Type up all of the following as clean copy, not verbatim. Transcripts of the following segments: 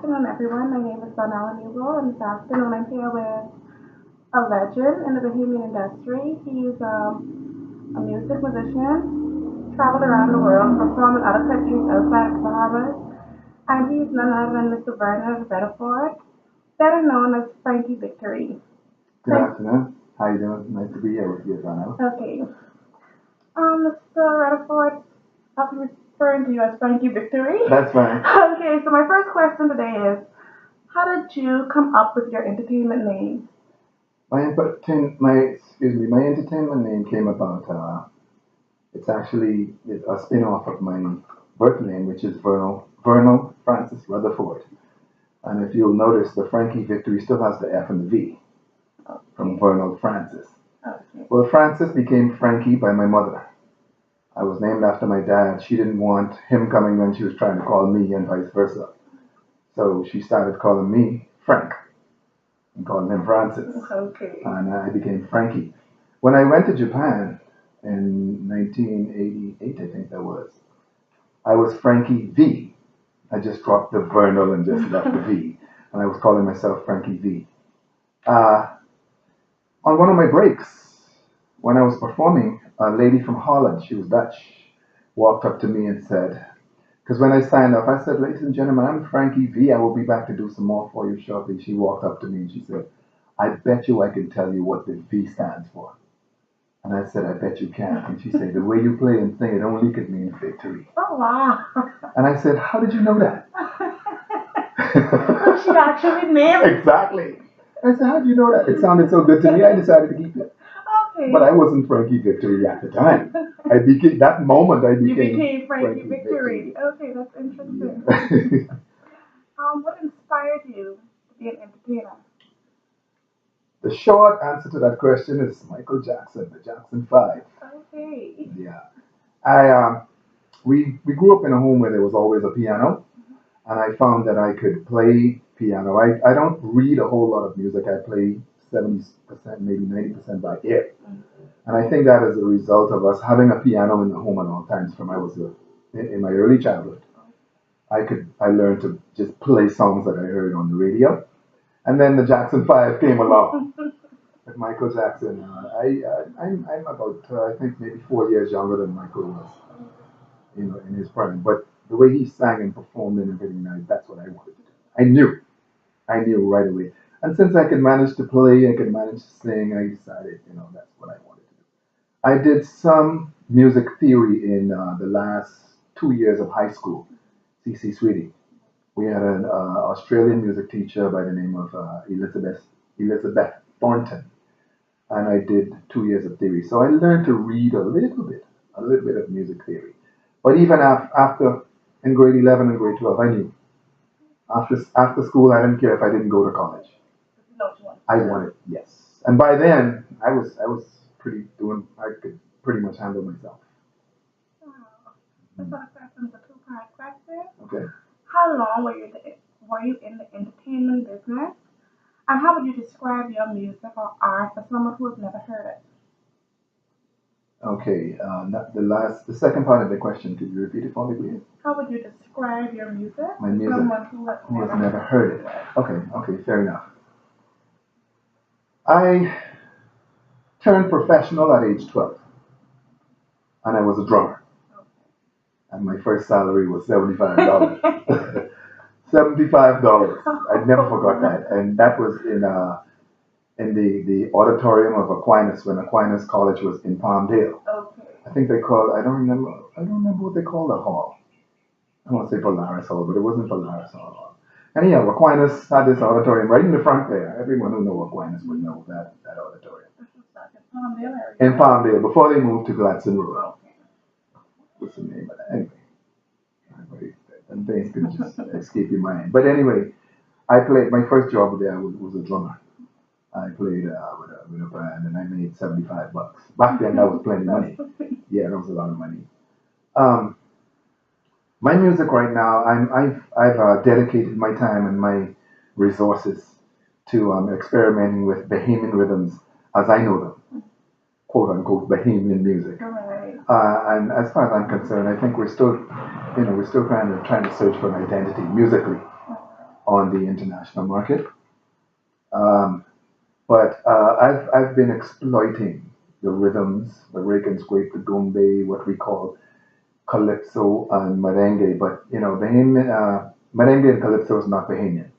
afternoon, everyone. My name is Dornella Newbold, and this afternoon I'm here with a legend in the Bahamian industry. He's a music musician, traveled around the world, performed in other countries outside of the Bahamas, and he's none other than Mr. Bernard Rutherford, better known as Frankie Victory. Good afternoon. How you doing? Nice to be here with you, Donna. Okay. Mr. Rutherford, I'll be referring to you as Frankie Victory. That's fine. Okay, so my first question today is, how did you come up with your entertainment name? My entertainment name came about. It's actually a spin-off of my birth name, which is Vernal Francis Rutherford. And if you'll notice, the Frankie Victory still has the F and the V from Vernal Francis. Okay. Well, Francis became Frankie by my mother. I was named after my dad. She didn't want him coming when she was trying to call me and vice versa. So she started calling me Frank and calling him Francis. Okay. And I became Frankie. When I went to Japan in 1988, I think that was, I was Frankie V. I just dropped the Vernal and just left the V. And I was calling myself Frankie V. On one of my breaks, when I was performing, a lady from Holland, she was Dutch, walked up to me and said, because when I signed up, I said, ladies and gentlemen, I'm Frankie V. I will be back to do some more for you shortly. She walked up to me and she said, I bet you I can tell you what the V stands for. And I said, I bet you can. And she said, the way you play and sing, it only could mean victory. Oh, wow. And I said, how did you know that? She actually named it. Exactly. I said, how did you know that? It sounded so good to me, I decided to keep it. Okay. But I wasn't Frankie Victory at the time. That moment I became. You became Frankie Victory. Okay, that's interesting. Yeah. What inspired you to be an entertainer? The short answer to that question is Michael Jackson, the Jackson 5. Okay. Yeah. We grew up in a home where there was always a piano, and I found that I could play piano. I don't read a whole lot of music. I play 70%, maybe 90% by ear. And I think that is a result of us having a piano in the home at all times from in my early childhood. I learned to just play songs that I heard on the radio. And then the Jackson 5 came along with Michael Jackson. I'm about, I think maybe 4 years younger than Michael was, in his prime. But the way he sang and performed and everything, that's what I wanted to do. I knew right away. And since I could manage to play, I could manage to sing, I decided, that's what I wanted to do. I did some music theory in the last 2 years of high school, C.C. Sweetie. We had an Australian music teacher by the name of Elizabeth Thornton, and I did 2 years of theory. So I learned to read a little bit of music theory. But even after, in grade 11 and grade 12, I knew. After school, I didn't care if I didn't go to college. I wanted, yes. And by then, I could pretty much handle myself. This question is a two-part question. Okay. How long were you in the entertainment business? And how would you describe your music or art for someone who has never heard it? Okay, the second part of the question, could you repeat it for me, please? How would you describe your music My to music, someone who has never heard it? Okay, fair enough. I turned professional at age 12, and I was a drummer. And my first salary was $75. $75. I never forgot that. And that was in the auditorium of Aquinas when Aquinas College was in Palmdale. Okay. I think they called, I don't remember what they called the hall. I want to say Polaris Hall, but it wasn't Polaris Hall. Anyhow, Aquinas had this auditorium right in the front there. Everyone who knows Aquinas would know that auditorium. This was back in Palmdale area. In Palmdale, before they moved to Gladstone Road. Okay. What's the name of that? Anyway. And things could just escape your mind. But anyway, my first job there was a drummer. I played with a band and I made $75. Back then that was plenty of money. Yeah, that was a lot of money. My music right now, I've dedicated my time and my resources to experimenting with Bahamian rhythms as I know them. Quote unquote Bahamian music. Right. And as far as I'm concerned, I think we're still trying to search for an identity musically. on the international market. Um, but I've been exploiting the rhythms, the rake and scrape, the gumbe, what we call calypso and merengue. But you know, merengue and calypso is not Bahamian.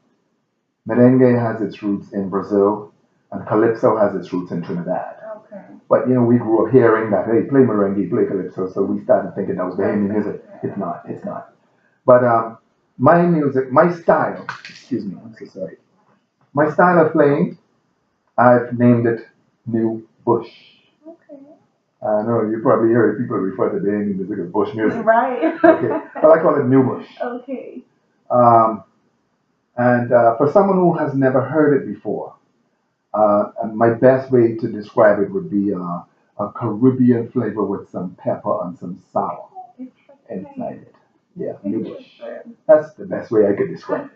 Merengue has its roots in Brazil, and calypso has its roots in Trinidad. Okay. But you know, we grew up hearing that, hey, play merengue, play calypso, so we started thinking that was Bahamian music. It's not. It's not. But my music, my style. Excuse me. I'm so sorry. My style of playing, I've named it New Bush. Okay. I know you probably heard people refer to Bahamian music as bush music. Right. Okay, but I call it New Bush. Okay. Um, and for someone who has never heard it before, and my best way to describe it would be a Caribbean flavor with some pepper and some sour inside it. Yeah, New Bush. That's the best way I could describe it.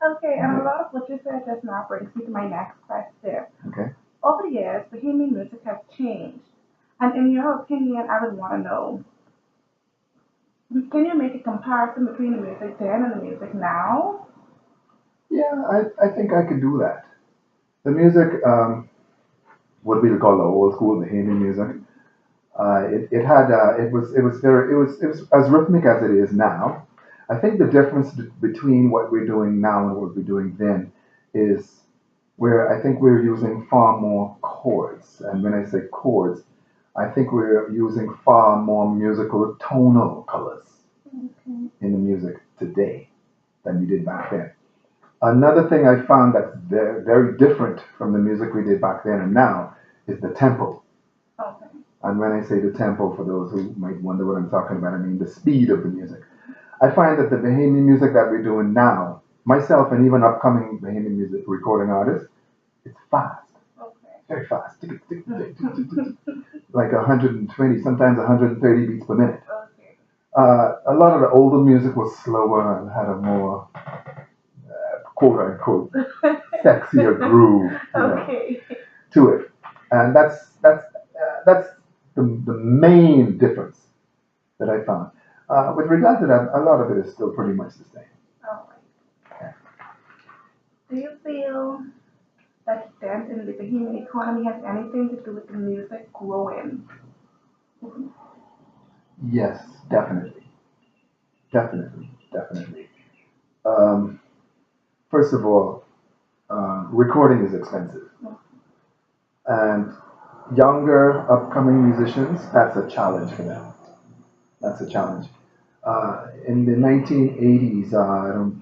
Okay, and a lot of what you said just now brings me to my next question. Okay. Over the years, Bahamian music has changed. And in your opinion, I would want to know, can you make a comparison between the music then and the music now? Yeah, I think I could do that. The music, what we call the old school Bahamian music, it was as rhythmic as it is now. I think the difference between what we're doing now and what we're doing then is where I think we're using far more chords. And when I say chords, I think we're using far more musical tonal colors Okay. in the music today than we did back then. Another thing I found that's very, very different from the music we did back then and now is the tempo. Okay. And when I say the tempo, for those who might wonder what I'm talking about, I mean the speed of the music. I find that the Bahamian music that we're doing now, myself and even upcoming Bahamian music recording artists, it's fast, Okay. very fast, like 120, sometimes 130 beats per minute. Okay. A lot of the older music was slower and had a more quote unquote sexier groove, Okay. to it, and that's the main difference that I found. With regard to that, a lot of it is still pretty much the same. Alright. Do you feel that dent in the Bahamian economy has anything to do with the music growing? Yes, definitely, definitely, definitely. Um, First of all, recording is expensive, and younger upcoming musicians, that's a challenge for them. That's a challenge. In the 1980s,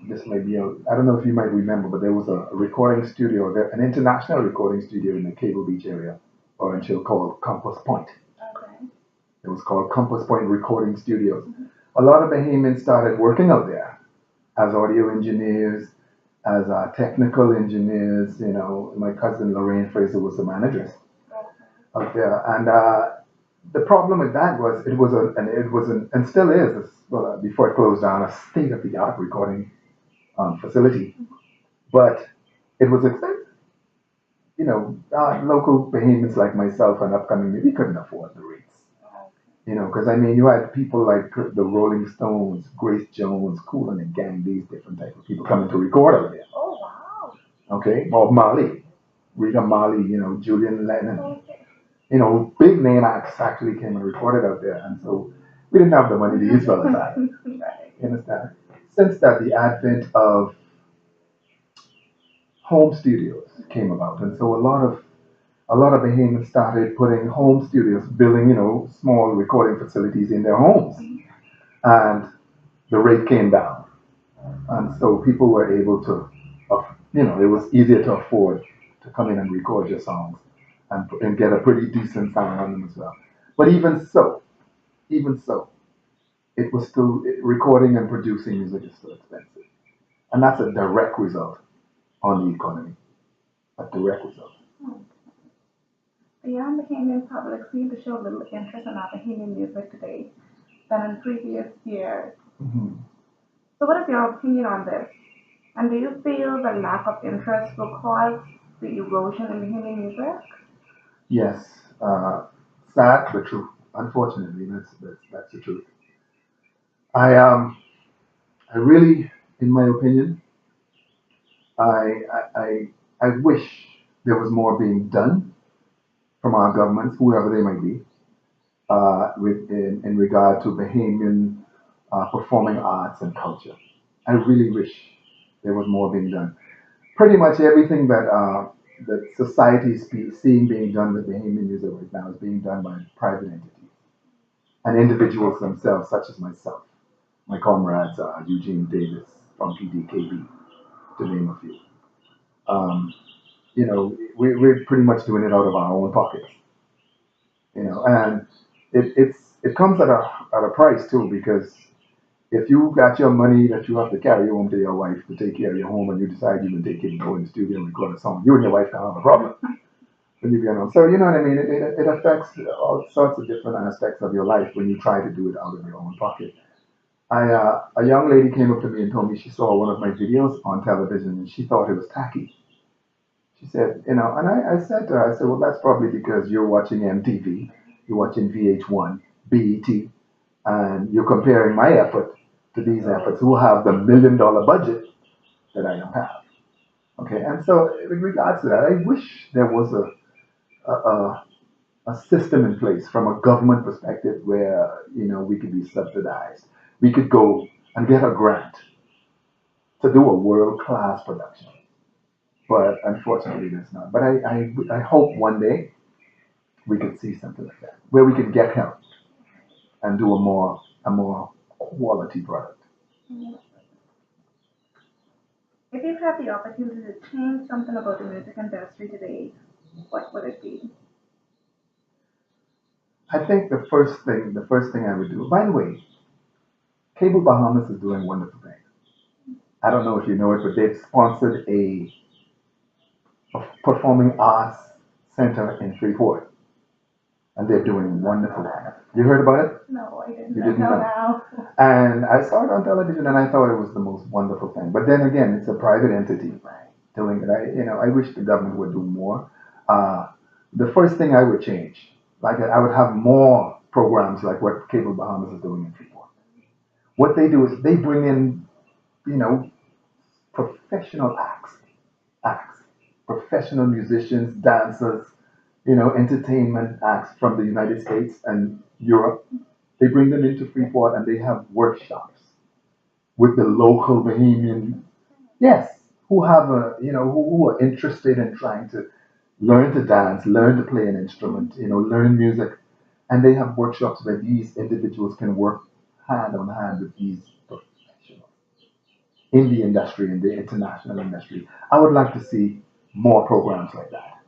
this might be, I don't know if you might remember, but there was a recording studio, an international recording studio in the Cable Beach area, Orange Hill, called Compass Point. Okay. It was called Compass Point Recording Studios. A lot of Bahamians started working out there as audio engineers, as technical engineers. You know, my cousin Lorraine Fraser was the manager out there, and the problem with that was it was an, and still is, well, before it closed down, a state of the art recording facility, but it was expensive. You know, local Bahamians like myself and upcoming, we couldn't afford the rates. You know, because I mean, you had people like the Rolling Stones, Grace Jones, Kool and the Gang, these different type of people coming to record out there. Oh wow. Okay, Bob Marley, Rita Marley, you know, Julian Lennon, Okay. you know, big name acts actually came and recorded out there, and so we didn't have the money these fellas had. Right. You understand? Since that, the advent of home studios came about, and so a lot of Bahamians started putting home studios, building, you know, small recording facilities in their homes, and the rate came down, and so people were able to, you know, it was easier to afford to come in and record your songs and get a pretty decent sound on them as well. But even so, it was still recording and producing music is still expensive, and that's a direct result on the economy. A direct result. The young Bahamian public seem to show little interest in our Bahamian music today than in previous years. Hmm. So, what is your opinion on this? And do you feel the lack of interest will cause the erosion in Bahamian music? Yes, sad but true. Unfortunately, that's the truth. I I really, in my opinion, I wish there was more being done from our governments, whoever they might be, in regard to Bahamian performing arts and culture. I really wish there was more being done. Pretty much everything that society is seeing being done with Bahamian music right now is being done by private entities and individuals themselves, such as myself, my comrades, Eugene Davis from PDKB, to name a few. Um, we're pretty much doing it out of our own pockets, and it comes at a price too, because if you got your money that you have to carry home to your wife to take care of your home, and you decide you can take it and go in the studio and record a song, you and your wife can have a problem when you get home. So you know what I mean? It affects all sorts of different aspects of your life when you try to do it out of your own pocket. A young lady came up to me and told me she saw one of my videos on television and she thought it was tacky. She said, and I said to her, I said, well, that's probably because you're watching MTV, you're watching VH1, BET, and you're comparing my effort to these efforts who have the $1 million budget that I don't have. Okay, and so in regards to that, I wish there was a, a system in place from a government perspective where, we could be subsidized. We could go and get a grant to do a world-class production. But unfortunately, there's not. But I hope one day we could see something like that, where we could get help and do a more quality product. If you had the opportunity to change something about the music industry today, what would it be? I think the first thing I would do. By the way, Cable Bahamas is doing wonderful things. I don't know if you know it, but they've sponsored a performing arts center in Freeport, and they're doing wonderful things. You heard about it? No, I didn't. You I didn't know know. now. And I saw it on television, and I thought it was the most wonderful thing. But then again, it's a private entity doing it. I wish the government would do more. Uh, the first thing I would change, like I would have more programs like what Cable Bahamas is doing in Freeport. What they do is they bring in, you know, professional acts, professional musicians, dancers, entertainment acts from the United States and Europe. They bring them into Freeport and they have workshops with the local Bahamian, yes, who have who are interested in trying to learn to dance, learn to play an instrument, learn music. And they have workshops where these individuals can work hand on hand with these professionals in the industry, in the international industry. I would like to see more programs like that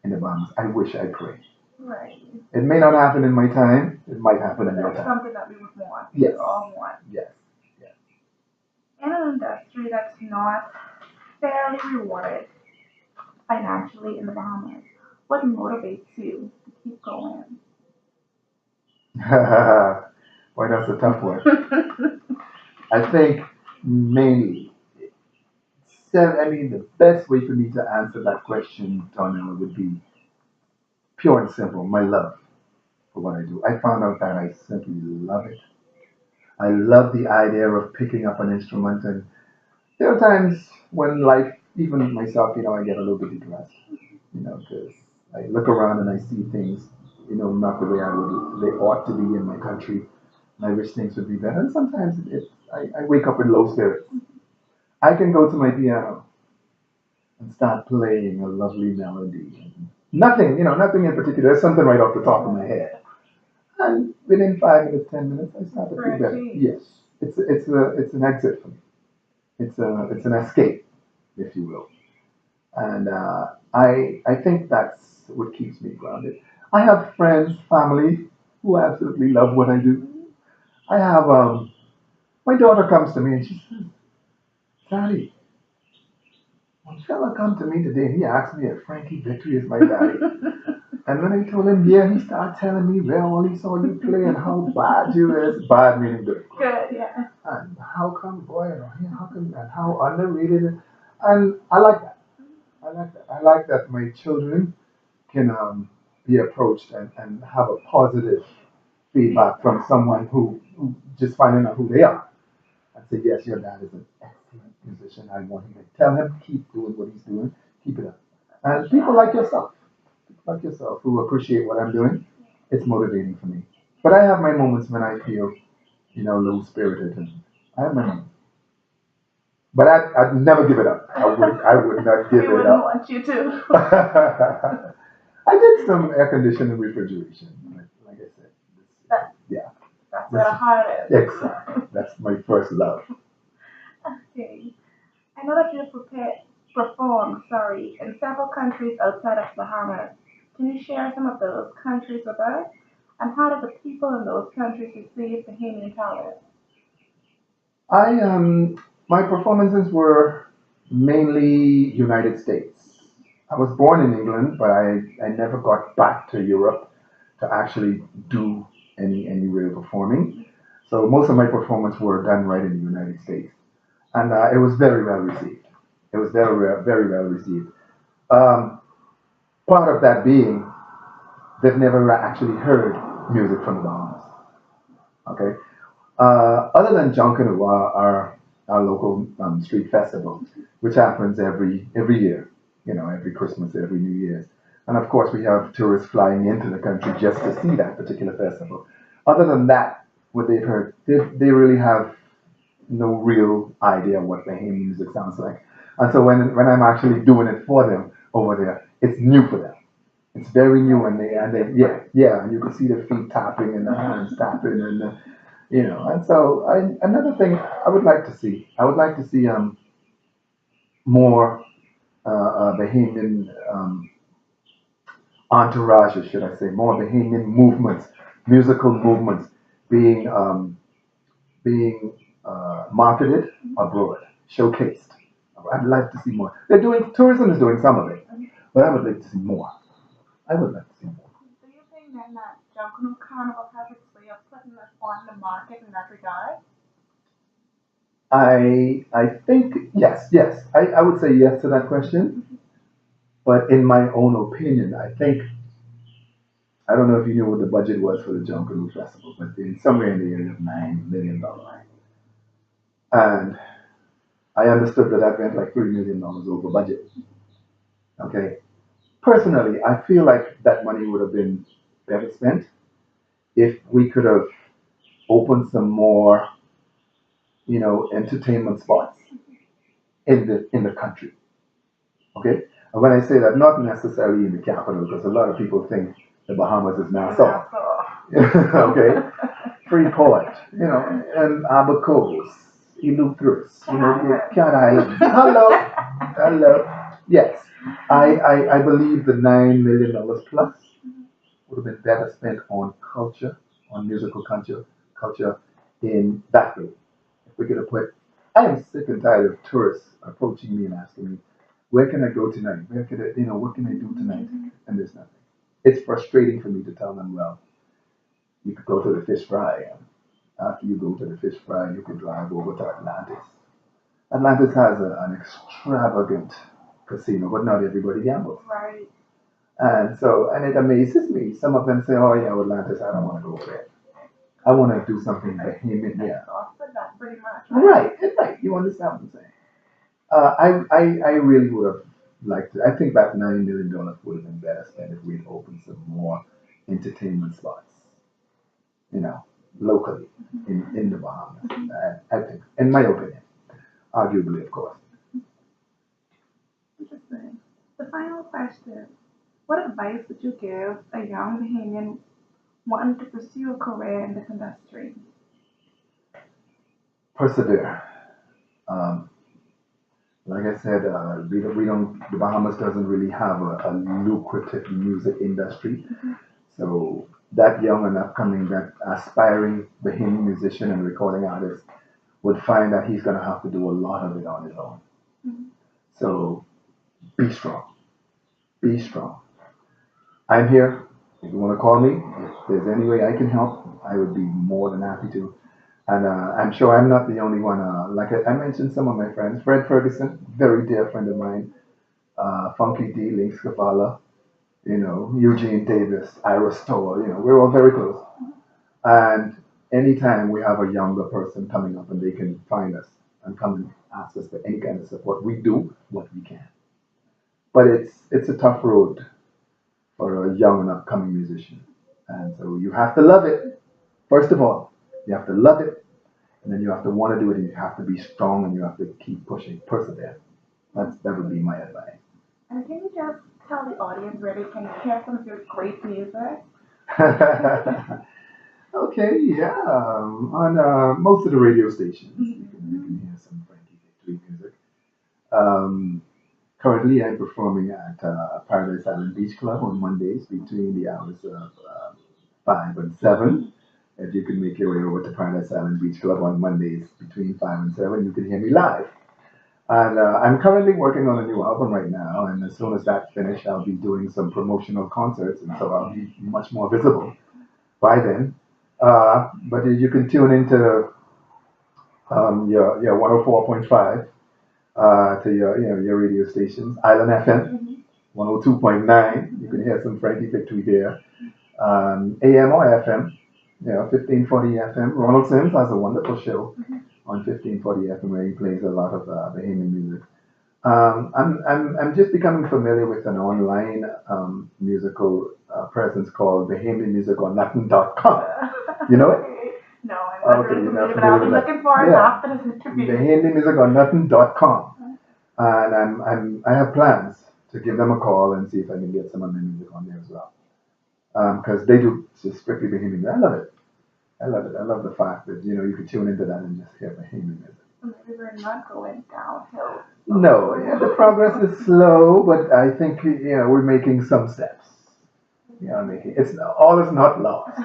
in the Bahamas. I wish, I pray. Right. It may not happen in my time. It might happen in your That's time. something that we would want. Yes. We all want. Yes. Yes. In an industry that's not fairly rewarded financially in the Bahamas, what motivates you to keep going? Boy, that's a tough one. I think mainly, the best way for me to answer that question, Dornella, would be pure and simple, my love for what I do. I found out that I simply love it. I love the idea of picking up an instrument, and there are times when life, even myself, I get a little bit depressed, because I look around and I see things, not the way they ought to be in my country, and I wish things would be better. And sometimes I wake up in low spirits. I can go to my piano and start playing a lovely melody. And nothing in particular. There's something right off the top of my head. And within 5 minutes, 10 minutes, I start to feel better. Yes, it's an exit for me. It's an escape, if you will. And I think that's what keeps me grounded. I have friends, family who absolutely love what I do. I have my daughter comes to me and she says, "Daddy, one fella come to me today and he asked me if Frankie Victory is my daddy." And when I told him, yeah, he started telling me where all he saw you play and how bad you is. Bad meaning good. Good, yeah. And how come, boy, how come, and how underrated. And I like that. I like that. I like that my children can be approached and have a positive feedback from someone who just finding out who they are. And say, yes, your dad is an excellent musician. I want him to tell him keep doing what he's doing, keep it up. And people like yourself, who appreciate what I'm doing, it's motivating for me. But I have my moments when I feel, low spirited, and I have my moments. But I'd never give it up. I would not give We it wouldn't up. want you to. I did some air conditioning refrigeration, like I said. That, Yeah. that's where the heart is. Exactly. That's my first love. Okay. I know that you've performed, in several countries outside of Bahamas. Can you share some of those countries with us? And how did the people in those countries receive Bahamian talent? I My performances were mainly United States. I was born in England, but I never got back to Europe to actually do any real performing. So most of my performances were done right in the United States, and it was very well received. It was very well received. Um, Part of that being they've never actually heard music from the Bahamas. Okay, other than Junkanoo, our local street festival, which happens every year, every Christmas, every New Year's, and of course we have tourists flying into the country just to see that particular festival. Other than that, what they've heard, they really have no real idea what Bahamian music sounds like. And so when I'm actually doing it for them over there, it's new for them. It's very new, and yeah, and you can see the feet tapping and the hands tapping, and and so another thing I would like to see more Bahamian entourages, should I say, more Bahamian movements, musical movements being marketed abroad, showcased. I'd like to see more. Tourism is doing some of it, but I would like to see more. I would like to see more. Do you think then that Junkanoo Carnival has its way of putting us on the market in that regard? I think yes. I would say yes to that question. But in my own opinion, I don't know if you knew what the budget was for the Junkanoo Festival, but in somewhere in the area of $9 million. And I understood that that went like $3 million over budget. Okay. Personally, I feel like that money would have been better spent if we could have opened some more, entertainment spots in the country. Okay. And when I say that, not necessarily in the capital, because a lot of people think the Bahamas is Nassau. Okay. Freeport, and Abacos, Eleuthерus, the Cat Islands. Hello. Yes, I believe the $9 million plus would have been better spent on culture, on musical culture in that way. If we could have put, I am sick and tired of tourists approaching me and asking me, where can I go tonight? Where can what can I do tonight? And there's nothing. It's frustrating for me to tell them, well, you could go to the fish fry, and after you go to the fish fry, you could drive over to Atlantis. Atlantis has an extravagant casino, but not everybody gambles. Right. And it amazes me. Some of them say, "Oh yeah, Atlantis, I don't want to go there. I want to do something Bahamian." Yeah. Offer that pretty much. Right. You understand what I'm saying? I really would have liked to. I think that $9 million would have been better spent if we'd opened some more entertainment spots, you know, locally in the Bahamas. I think, in my opinion, arguably, of course. Interesting. The final question. What advice would you give a young Bahamian wanting to pursue a career in this industry? Persevere. Um, like I said, we don't, the Bahamas doesn't really have a lucrative music industry. So that young and upcoming, that aspiring Bahamian musician and recording artist would find that he's going to have to do a lot of it on his own. Mm-hmm. So be strong. Be strong. I'm here. If you want to call me, if there's any way I can help, I would be more than happy to. And I'm sure I'm not the only one. Like I mentioned, some of my friends, Fred Ferguson, very dear friend of mine, Funky D, Link Scafala, Eugene Davis, Ira Stoll, we're all very close. And anytime we have a younger person coming up and they can find us, and come and ask us for any kind of support. We do what we can. But it's a tough road for a young and upcoming musician. And so you have to love it. First of all, you have to love it, and then you have to want to do it, and you have to be strong, and you have to keep pushing, persevere. That would be my advice. And can you just tell the audience where they can hear some of your great music? Okay, yeah. On most of the radio stations, you can hear some Frankie Victory music. Currently, I'm performing at Paradise Island Beach Club on Mondays between the hours of 5 and 7. If you can make your way over to Paradise Island Beach Club on Mondays between 5 and 7, you can hear me live. And I'm currently working on a new album right now, and as soon as that's finished, I'll be doing some promotional concerts, and so I'll be much more visible by then. But you can tune into your 104.5 to your radio stations, Island FM, 102.9. You can hear some Frankie Victory there. AM or FM, 1540 FM. Ronald Sims has a wonderful show on 1540 FM where he plays a lot of Bahamian music. I'm just becoming familiar with an online musical presence called BahamianMusicOrNothing.com. You know it? No, I'm not really familiar, but I'll be looking for it after this interview. BahamianMusicOrNothing.com. And I have plans to give them a call and see if I can get some of my music on there as well. Because they do just strictly Bahamian. I love it. I love the fact that you can tune into that and just hear Bahamian music. Maybe we're not going downhill. No, the progress is slow, but I think we're making some steps. All is not lost.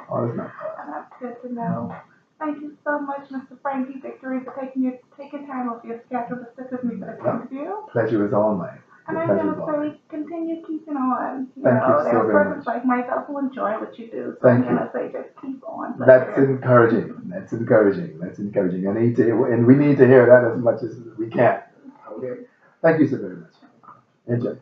All is not lost. And that's good to know. Thank you so much, Mr. Frankie Victory, for taking time off your schedule to sit with me for this interview. Pleasure is all mine. And I want to say, continue keeping on. Thank you so very persons like myself who enjoy what you do. So Thank I'm going to say, just keep on. That's encouraging. And we need to hear that as much as we can. Okay. Thank you so very much. Enjoy.